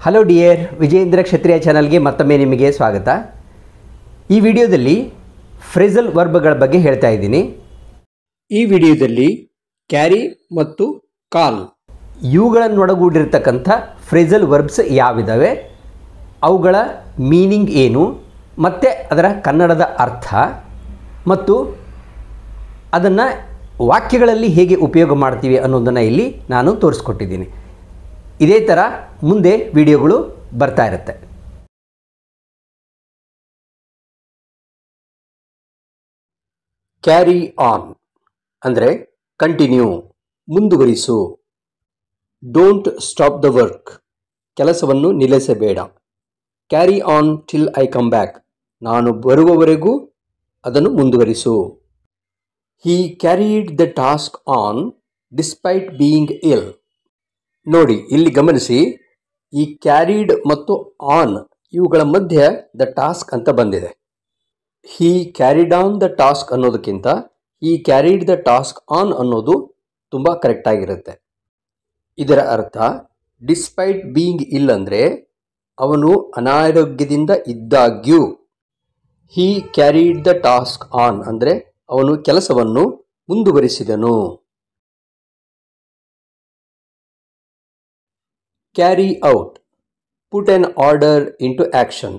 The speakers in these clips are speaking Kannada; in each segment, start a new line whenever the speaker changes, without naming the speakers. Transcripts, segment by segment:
ಹಲೋ ಡಿಯರ್ ವಿಜೇಂದ್ರ ಕ್ಷತ್ರಿಯ ಚಾನಲ್ಗೆ ಮತ್ತೊಮ್ಮೆ ನಿಮಗೆ ಸ್ವಾಗತ. ಈ ವಿಡಿಯೋದಲ್ಲಿ ಫ್ರೇಸಲ್ ವರ್ಬ್ಗಳ ಬಗ್ಗೆ ಹೇಳ್ತಾ ಇದ್ದೀನಿ. ಈ ವಿಡಿಯೋದಲ್ಲಿ ಕ್ಯಾರಿ ಮತ್ತು ಕಾಲ್ ಇವುಗಳನ್ನೊಳಗೂಡಿರ್ತಕ್ಕಂಥ ಫ್ರೇಸಲ್ ವರ್ಬ್ಸ್ ಯಾವಿದ್ದಾವೆ, ಅವುಗಳ ಮೀನಿಂಗ್ ಏನು ಮತ್ತು ಅದರ ಕನ್ನಡದ ಅರ್ಥ ಮತ್ತು ಅದನ್ನು ವಾಕ್ಯಗಳಲ್ಲಿ ಹೇಗೆ ಉಪಯೋಗ ಮಾಡ್ತೀವಿ ಅನ್ನೋದನ್ನು ಇಲ್ಲಿ ನಾನು ತೋರಿಸ್ಕೊಟ್ಟಿದ್ದೀನಿ. ಇದೇ ಥರ ಮುಂದೆ ವಿಡಿಯೋಗಳು ಬರ್ತಾ ಇರುತ್ತೆ. ಕ್ಯಾರಿ ಆನ್ ಅಂದರೆ ಕಂಟಿನ್ಯೂ, ಮುಂದುವರಿಸು. ಡೋಂಟ್ ಸ್ಟಾಪ್ ದ ವರ್ಕ್, ಕೆಲಸವನ್ನು ನಿಲ್ಲಿಸಬೇಡ. Carry on till I come back, ನಾನು ಬರುವವರೆಗೂ ಅದನ್ನು ಮುಂದುವರಿಸು. He carried the task on despite being ill. ನೋಡಿ, ಇಲ್ಲಿ ಗಮನಿಸಿ, ಈ ಕ್ಯಾರಿಡ್ ಮತ್ತು ಆನ್ ಇವುಗಳ ಮಧ್ಯೆ ದ ಟಾಸ್ಕ್ ಅಂತ ಬಂದಿದೆ. ಹಿ ಕ್ಯಾರಿಡ್ ಆನ್ ದ ಟಾಸ್ಕ್ ಅನ್ನೋದಕ್ಕಿಂತ ಹಿ ಕ್ಯಾರಿಡ್ ದ ಟಾಸ್ಕ್ ಆನ್ ಅನ್ನೋದು ತುಂಬ ಕರೆಕ್ಟಾಗಿರುತ್ತೆ. ಇದರ ಅರ್ಥ ಡಿಸ್ಪೈಟ್ ಬೀಯಿಂಗ್ ಇಲ್ ಅಂದರೆ ಅವನು ಅನಾರೋಗ್ಯದಿಂದ ಇದ್ದಾಗ್ಯೂ. He carried the task on ಅಂದರೆ ಅವನು ಕೆಲಸವನ್ನು ಮುಂದುವರಿಸಿದನು. Carry out, put an order into action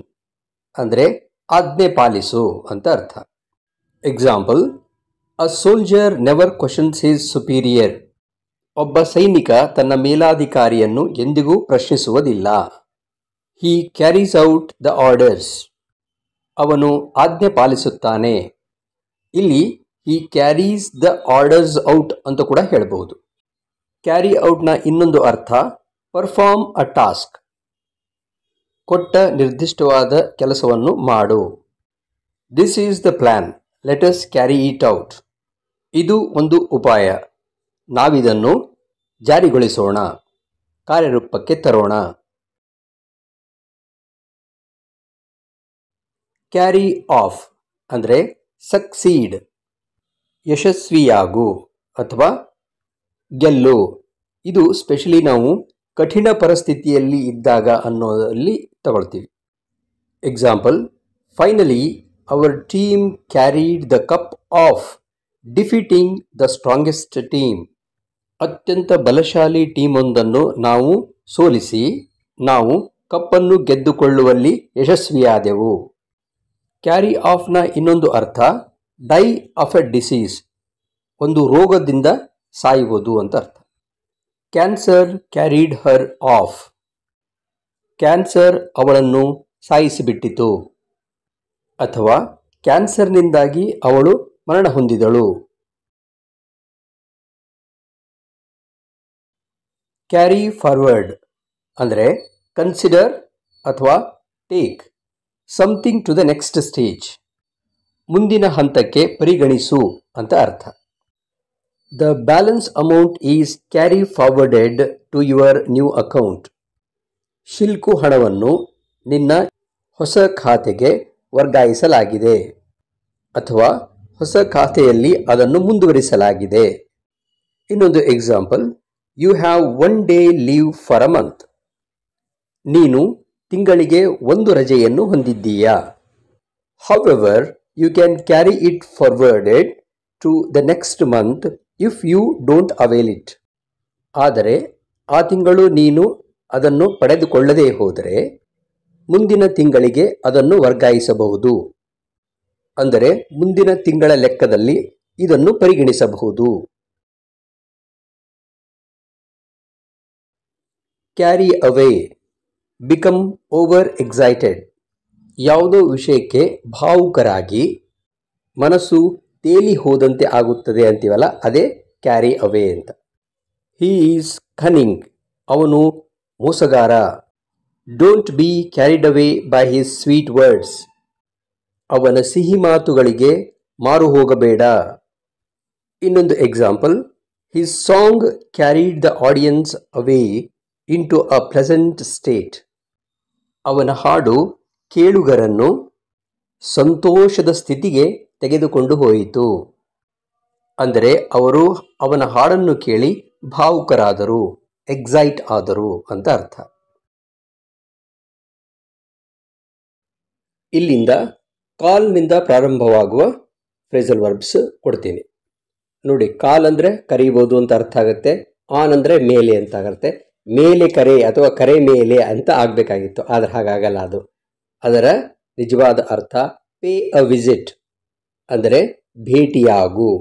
ಅಂದರೆ ಆಜ್ಞೆ ಪಾಲಿಸು ಅಂತ ಅರ್ಥ. Example, a soldier never questions his superior. ಒಬ್ಬ ಸೈನಿಕ ತನ್ನ ಮೇಲಾಧಿಕಾರಿಯನ್ನು ಎಂದಿಗೂ ಪ್ರಶ್ನಿಸುವುದಿಲ್ಲ. He carries out the orders, ಅವನು ಆಜ್ಞೆ ಪಾಲಿಸುತ್ತಾನೆ. ಇಲ್ಲಿ he carries the orders out ಅಂತ ಕೂಡ ಹೇಳಬಹುದು. ಕ್ಯಾರಿ ಔಟ್ನ ಇನ್ನೊಂದು ಅರ್ಥ ಪರ್ಫಾರ್ಮ್ ಅ ಟಾಸ್ಕ್, ಕೊಟ್ಟ ನಿರ್ದಿಷ್ಟವಾದ ಕೆಲಸವನ್ನು ಮಾಡು. This is the plan, let us carry it out. ಇದು ಒಂದು ಉಪಾಯ, ನಾವಿದನ್ನು ಜಾರಿಗೊಳಿಸೋಣ, ಕಾರ್ಯರೂಪಕ್ಕೆ ತರೋಣ. ಕ್ಯಾರಿ ಆಫ್ ಅಂದರೆ ಸಕ್ಸೀಡ್, ಯಶಸ್ವಿಯಾಗು ಅಥವಾ ಗೆಲ್ಲು. ಇದು ಸ್ಪೆಷಲಿ ನಾವು ಕಠಿಣ ಪರಿಸ್ಥಿತಿಯಲ್ಲಿ ಇದ್ದಾಗ ಅನ್ನೋದಲ್ಲಿ ತಗೊಳ್ತೀವಿ. Example, finally our team carried the cup of defeating the strongest team. ಅತ್ಯಂತ ಬಲಶಾಲಿ ಟೀಮೊಂದನ್ನು ನಾವು ಸೋಲಿಸಿ ನಾವು ಕಪ್ಪನ್ನು ಗೆದ್ದುಕೊಳ್ಳುವಲ್ಲಿ ಯಶಸ್ವಿಯಾದೆವು. ಕ್ಯಾರಿ ಆಫ್ನ ಇನ್ನೊಂದು ಅರ್ಥ ಡೈ ಆಫ್ ಎ ಡಿಸೀಸ್, ಒಂದು ರೋಗದಿಂದ ಸಾಯುವುದು ಅಂತ ಅರ್ಥ. Cancer carried her off, cancer ಅವಳನ್ನು ಸಾಯಿಸಿಬಿಟ್ಟಿತು ಅಥವಾ ಕ್ಯಾನ್ಸರ್ನಿಂದಾಗಿ ಅವಳು ಮರಣ ಹೊಂದಿದಳು. ಕ್ಯಾರಿ ಫಾರ್ವರ್ಡ್ ಅಂದರೆ ಕನ್ಸಿಡರ್ ಅಥವಾ take something to the next stage, ಮುಂದಿನ ಹಂತಕ್ಕೆ ಪರಿಗಣಿಸು ಅಂತ ಅರ್ಥ. The balance amount is carry forwarded to your new account. ಶಿಲ್ಕು ಹಣವನ್ನು ನಿನ್ನ ಹೊಸ ಖಾತೆಗೆ ವರ್ಗಾಯಿಸಲಾಗಿದೆ ಅಥವಾ ಹೊಸ ಖಾತೆಯಲ್ಲಿ ಅದನ್ನು ಮುಂದುವರಿಸಲಾಗಿದೆ. ಇನ್ನೊಂದು example, you have 1 day leave for a month. ನೀನು ತಿಂಗಳಿಗೆ 1 ರಜೆಯನ್ನು ಹೊಂದಿದ್ದೀಯಾ. However, you can carry it forwarded to the next month if you don't avail it. ಆದರೆ ಆ ತಿಂಗಳು ನೀನು ಅದನ್ನು ಪಡೆದುಕೊಳ್ಳದೇ ಹೋದರೆ ಮುಂದಿನ ತಿಂಗಳಿಗೆ ಅದನ್ನು ವರ್ಗಾಯಿಸಬಹುದು. ಅಂದರೆ ಮುಂದಿನ ತಿಂಗಳ ಲೆಕ್ಕದಲ್ಲಿ ಇದನ್ನು ಪರಿಗಣಿಸಬಹುದು. ಕ್ಯಾರಿ ಅವೇ, ಬಿಕಮ್ ಓವರ್ ಎಕ್ಸೈಟೆಡ್, ಯಾವುದೋ ವಿಷಯಕ್ಕೆ ಭಾವುಕರಾಗಿ ಮನಸ್ಸು ತೇಲಿ ಹೋದಂತೆ ಆಗುತ್ತದೆ ಅಂತೀವಲ್ಲ, ಅದೇ ಕ್ಯಾರಿ ಅವೇ ಅಂತ. ಹಿ ಈಸ್ ಕನ್ನಿಂಗ್, ಅವನು ಮೋಸಗಾರ. Don't be carried away by his sweet words, ಅವನ ಸಿಹಿ ಮಾತುಗಳಿಗೆ ಮಾರು ಹೋಗಬೇಡ. ಇನ್ನೊಂದು example, his song carried the audience away into a pleasant state. ಅವನ ಹಾಡು ಕೇಳುಗರನ್ನು ಸಂತೋಷದ ಸ್ಥಿತಿಗೆ ತೆಗೆದುಕೊಂಡು ಹೋಯಿತು. ಅಂದರೆ ಅವರು ಅವನ ಹಾಡನ್ನು ಕೇಳಿ ಭಾವುಕರಾದರು, ಎಕ್ಸೈಟ್ ಆದರು ಅಂತ ಅರ್ಥ. ಇಲ್ಲಿಂದ ಕಾಲ್ನಿಂದ ಪ್ರಾರಂಭವಾಗುವ ಫ್ರೇಸಲ್ ವರ್ಬ್ಸ್ ಕೊಡ್ತೀನಿ. ನೋಡಿ, ಕಾಲ್ ಅಂದರೆ ಕರೀಬೋದು ಅಂತ ಅರ್ಥ ಆಗುತ್ತೆ, ಆನ್ ಅಂದರೆ ಮೇಲೆ ಅಂತ ಆಗುತ್ತೆ. ಮೇಲೆ ಕರೆ ಅಥವಾ ಕರೆ ಮೇಲೆ ಅಂತ ಆಗಬೇಕಾಗಿತ್ತು, ಆದರೆ ಹಾಗಾಗಲ್ಲ. ಅದರ ನಿಜವಾದ ಅರ್ಥ ಪೇ ಅ ವಿಸಿಟ್ ಅಂದರೆ ಭೇಟಿಯಾಗು.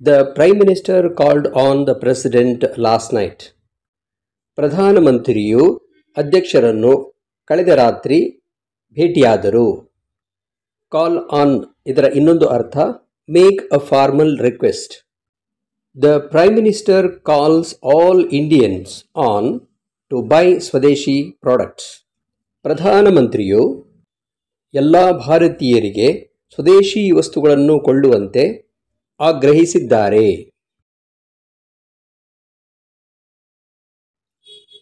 The prime minister called on the president last night. ಪ್ರಧಾನಮಂತ್ರಿಯು ಅಧ್ಯಕ್ಷರನ್ನು ಕಳೆದ ರಾತ್ರಿ ಭೇಟಿಯಾದರು. ಕಾಲ್ ಆನ್ ಇದರ ಇನ್ನೊಂದು ಅರ್ಥ make a formal request. The prime minister calls all Indians on to buy swadeshi products. ಪ್ರಧಾನಮಂತ್ರಿಯು ಎಲ್ಲ ಭಾರತೀಯರಿಗೆ ಸ್ವದೇಶಿ ವಸ್ತುಗಳನ್ನು ಕೊಳ್ಳುವಂತೆ ಆಗ್ರಹಿಸಿದ್ದಾರೆ.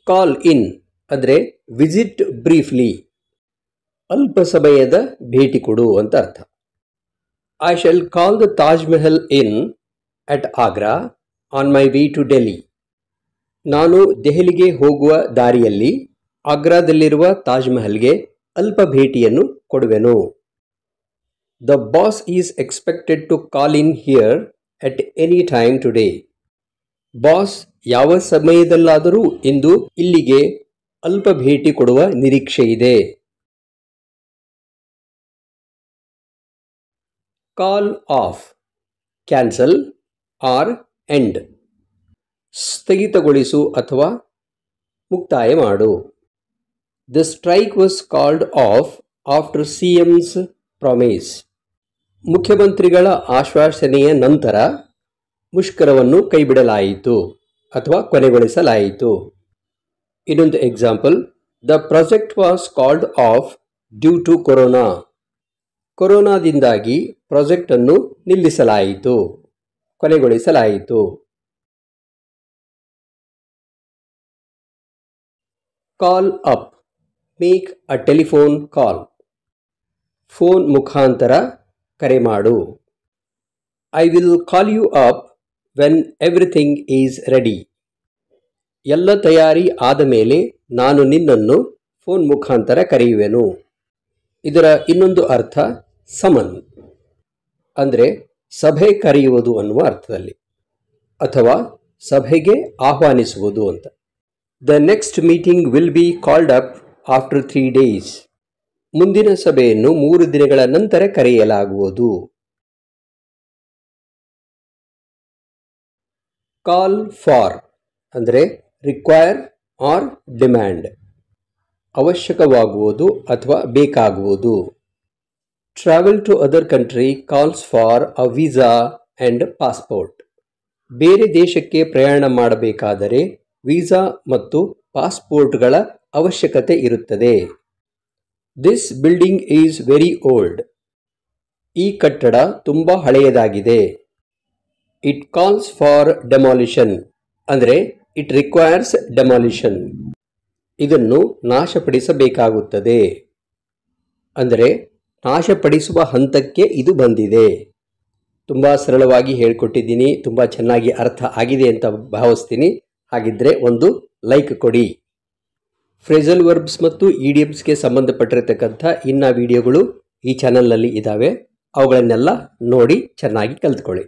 ಕಾಲ್ ಇನ್ ಅಂದರೆ ವಿಸಿಟ್ ಬ್ರೀಫ್ಲಿ, ಅಲ್ಪ ಸಮಯದ ಭೇಟಿ ಕೊಡು ಅಂತ ಅರ್ಥ. I shall call the Taj Mahal in at Agra on my way to Delhi. ನಾನು ದೆಹಲಿಗೆ ಹೋಗುವ ದಾರಿಯಲ್ಲಿ ಆಗ್ರಾದಲ್ಲಿರುವ ತಾಜ್ ಮಹಲ್ಗೆ ಅಲ್ಪ ಭೇಟಿಯನ್ನು ಕೊಡುವೆನು. The boss is expected to call in here at any time today. Boss ಯಾವ ಸಮಯದಲ್ಲಾದರೂ ಇಂದು ಇಲ್ಲಿಗೆ ಅಲ್ಪ ಭೇಟಿ ಕೊಡುವ ನಿರೀಕ್ಷೆ ಇದೆ. Call off cancel or end, ಸ್ಥಗಿತಗೊಳಿಸು ಅಥವಾ ಮುಕ್ತಾಯ ಮಾಡು. The strike was called off after CM's promise. ಮುಖ್ಯಮಂತ್ರಿಗಳ ಆಶ್ವಾಸನೆಯ ನಂತರ ಮುಷ್ಕರವನ್ನು ಕೈಬಿಡಲಾಯಿತು ಅಥವಾ ಕೊನೆಗೊಳಿಸಲಾಯಿತು. ಇನ್ನೊಂದು example, the project was called off due to corona. ಕೊರೋನಾದಿಂದಾಗಿ ಪ್ರಾಜೆಕ್ಟನ್ನು ನಿಲ್ಲಿಸಲಾಯಿತು, ಕೊನೆಗೊಳಿಸಲಾಯಿತು. Call up, make a telephone call. Phone ಮುಖಾಂತರ ಕರೆ ಮಾಡು. I will call you up when everything is ready. ಎಲ್ಲ ತಯಾರಿ ಆದ ಮೇಲೆ ನಾನು ನಿನ್ನನ್ನು ಫೋನ್ ಮುಖಾಂತರ ಕರೆಯುವೆನು. ಇದರ ಇನ್ನೊಂದು ಅರ್ಥ ಸಮನ್, ಅಂದರೆ ಸಭೆ ಕರೆಯುವುದು ಅನ್ನುವ ಅರ್ಥದಲ್ಲಿ, ಅಥವಾ ಸಭೆಗೆ ಆಹ್ವಾನಿಸುವುದು ಅಂತ. The next meeting will be called up after 3 days. ಮುಂದಿನ ಸಭೆಯನ್ನು 3 ದಿನಗಳ ನಂತರ ಕರೆಯಲಾಗುವುದು. ಕಾಲ್ ಫಾರ್ ಅಂದರೆ ರಿಕ್ವೈರ್ ಆರ್ ಡಿಮ್ಯಾಂಡ್, ಅವಶ್ಯಕವಾಗುವುದು ಅಥವಾ ಬೇಕಾಗುವುದು. Travel to other country calls for a visa and passport. ಬೇರೆ ದೇಶಕ್ಕೆ ಪ್ರಯಾಣ ಮಾಡಬೇಕಾದರೆ ವೀಸಾ ಮತ್ತು ಪಾಸ್ಪೋರ್ಟ್ಗಳ ಅವಶ್ಯಕತೆ ಇರುತ್ತದೆ. This building is very old. ಈ ಕಟ್ಟಡ ತುಂಬ ಹಳೆಯದಾಗಿದೆ. ಇಟ್ ಕಾಲ್ಸ್ ಫಾರ್ ಡೆಮಾಲಿಷನ್ ಅಂದರೆ ಇಟ್ ರಿಕ್ವೈರ್ಸ್ ಡೆಮಾಲಿಷನ್. ಇದನ್ನು ನಾಶಪಡಿಸಬೇಕಾಗುತ್ತದೆ, ಅಂದರೆ ನಾಶಪಡಿಸುವ ಹಂತಕ್ಕೆ ಇದು ಬಂದಿದೆ. ತುಂಬ ಸರಳವಾಗಿ ಹೇಳಿಕೊಟ್ಟಿದ್ದೀನಿ, ತುಂಬ ಚೆನ್ನಾಗಿ ಅರ್ಥ ಆಗಿದೆ ಅಂತ ಭಾವಿಸ್ತೀನಿ. ಹಾಗಿದ್ದರೆ ಒಂದು ಲೈಕ್ ಕೊಡಿ. ಫ್ರೇಸಲ್ ವರ್ಬ್ಸ್ ಮತ್ತು ಇಡಿಯಮ್ಸ್ಗೆ ಸಂಬಂಧಪಟ್ಟಿರತಕ್ಕಂಥ ಇನ್ನು ವಿಡಿಯೋಗಳು ಈ ಚಾನಲ್ನಲ್ಲಿ ಇದ್ದಾವೆ. ಅವುಗಳನ್ನೆಲ್ಲ ನೋಡಿ ಚೆನ್ನಾಗಿ ಕಲಿತ್ಕೊಳ್ಳಿ.